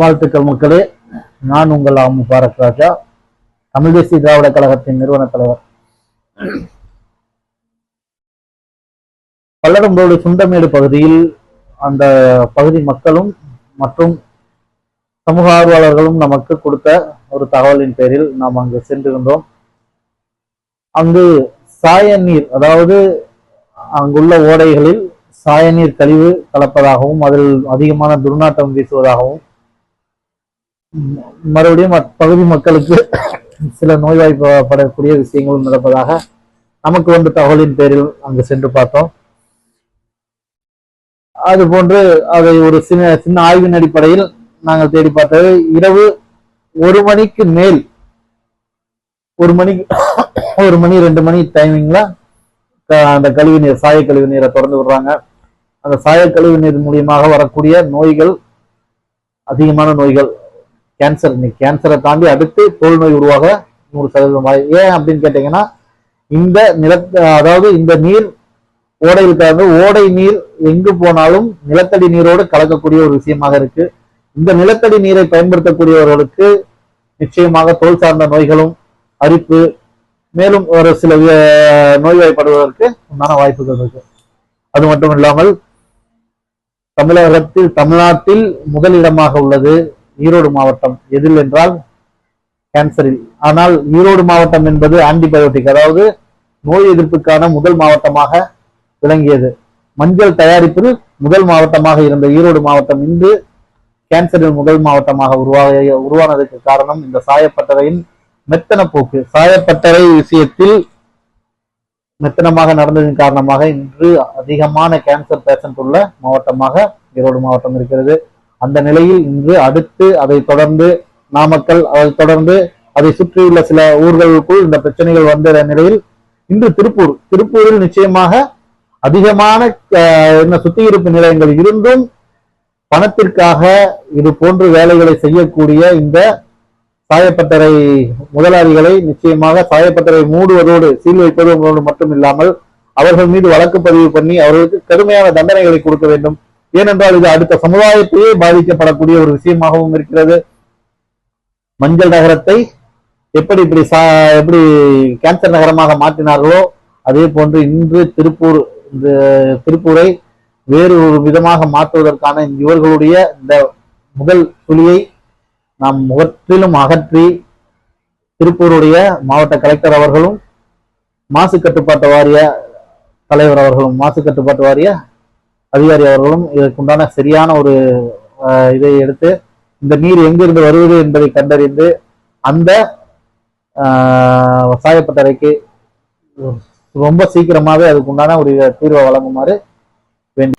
வாழ்த்துக்கள் மக்களே. நான் உங்கள் முபாரக் ராஜா, தமிழ் தேசிய திராவிட கழகத்தின் நிறுவன தலைவர். பல்லடம்போடு சுண்டமேடு பகுதியில் அந்த பகுதி மக்களும் மற்றும் சமூக ஆர்வலர்களும் நமக்கு கொடுத்த ஒரு தகவலின் பேரில் நாம் அங்கு சென்றிருந்தோம். அங்கு சாய நீர், அதாவது அங்குள்ள ஓடைகளில் சாய நீர் கழிவு கலப்பதாகவும் அதில் அதிகமான துர்நாற்றம் வீசுவதாகவும் மறுபடியும் அப்பகுதி மக்களுக்கு சில நோய்வாய்ப்படக்கூடிய விஷயங்களும் நடப்பதாக நமக்கு வந்த தகவலின் பேரில் அங்கு சென்று பார்த்தோம். அது போன்று அதை ஒரு சின்ன ஆய்வின் அடிப்படையில் நாங்கள் தேடி பார்த்தது இரவு 1 மணிக்கு மேல் 1 மணி 2 மணி டைமிங்ல அந்த கழிவு நீர், சாய கழிவு நீரை திறந்து விடுறாங்க. அந்த சாய கழிவு நீர் மூலியமாக வரக்கூடிய நோய்கள், அதிகமான நோய்கள், கேன்சரை தாண்டி அடுத்து தோல் நோய் உருவாக 100%. ஏன் அப்படின்னு கேட்டீங்கன்னா, இந்த அதாவது இந்த நீர் ஓடையில் கலந்து, ஓடை நீர் எங்கு போனாலும் நிலத்தடி நீரோடு கலக்கக்கூடிய ஒரு விஷயமாக இருக்கு. இந்த நிலத்தடி நீரை பயன்படுத்தக்கூடியவர்களுக்கு நிச்சயமாக தோல் சார்ந்த நோய்களும், அரிப்பு, மேலும் ஒரு சில நோய்வாய்ப்படுவதற்கு உண்டான வாய்ப்புகள் இருக்கு. அது மட்டும் இல்லாமல் தமிழ்நாட்டில் முதலிடமாக உள்ளது ஈரோடு மாவட்டம். எதில் என்றால் கேன்சரில். ஆனால் ஈரோடு மாவட்டம் என்பது ஆன்டிபயோட்டிக், அதாவது நோய் எதிர்ப்புக்கான முதல் மாவட்டமாக விளங்கியது. மஞ்சள் தயாரிப்பில் முதல் மாவட்டமாக இருந்த ஈரோடு மாவட்டம் இன்று கேன்சரில் முதல் மாவட்டமாக உருவானதுக்கு காரணம் இந்த சாயப்பட்டறையின் மெத்தன போக்கு. சாயப்பட்டறை விஷயத்தில் மெத்தனமாக நடந்ததன் காரணமாக இன்று அதிகமான கேன்சர் பேஷண்ட் உள்ள மாவட்டமாக ஈரோடு மாவட்டம் இருக்கிறது. அந்த நிலையில் இன்று அடுத்து அதை தொடர்ந்து நாமக்கல், அதை தொடர்ந்து அதை சுற்றியுள்ள சில ஊர்களுக்குள் இந்த பிரச்சனைகள் வந்த நிலையில் இன்று திருப்பூரில் நிச்சயமாக அதிகமான சுத்திகரிப்பு நிலையங்கள் இருந்தும் பணத்திற்காக இது போன்று வேலைகளை செய்யக்கூடிய இந்த சாயப்பட்டறை முதலாளிகளை நிச்சயமாக சாயப்பட்டறை மூடுவதோடு, சீல் வைப்பதோடு மட்டும் இல்லாமல் அவர்கள் மீது வழக்கு பதிவு பண்ணி அவர்களுக்கு கடுமையான தண்டனைகளை கொடுக்க வேண்டும். ஏனென்றால் இது அடுத்த சமுதாயத்தையே பாதிக்கப்படக்கூடிய ஒரு விஷயமாகவும் இருக்கிறது. மஞ்சள் நகரத்தை எப்படி கேன்சர் நகரமாக மாற்றினார்களோ அதே போன்று இன்று திருப்பூரை வேறு ஒரு விதமாக மாற்றுவதற்கான இவர்களுடைய இந்த முதல் துளியை நாம் முகத்திலும் அகற்றி திருப்பூருடைய மாவட்ட கலெக்டர் அவர்களும், மாசு கட்டுப்பாட்டு வாரிய தலைவர் அவர்களும், மாசு கட்டுப்பாட்டு வாரிய அதிகாரி அவர்களும் இதற்குண்டான சரியான ஒரு இதை எடுத்து இந்த நீர் எங்கிருந்து வருவது என்பதை கண்டறிந்து அந்த சாயப்பட்டறைக்கு ரொம்ப சீக்கிரமாவே அதுக்குண்டான ஒரு தீர்வை வழங்குமாறு வேண்டி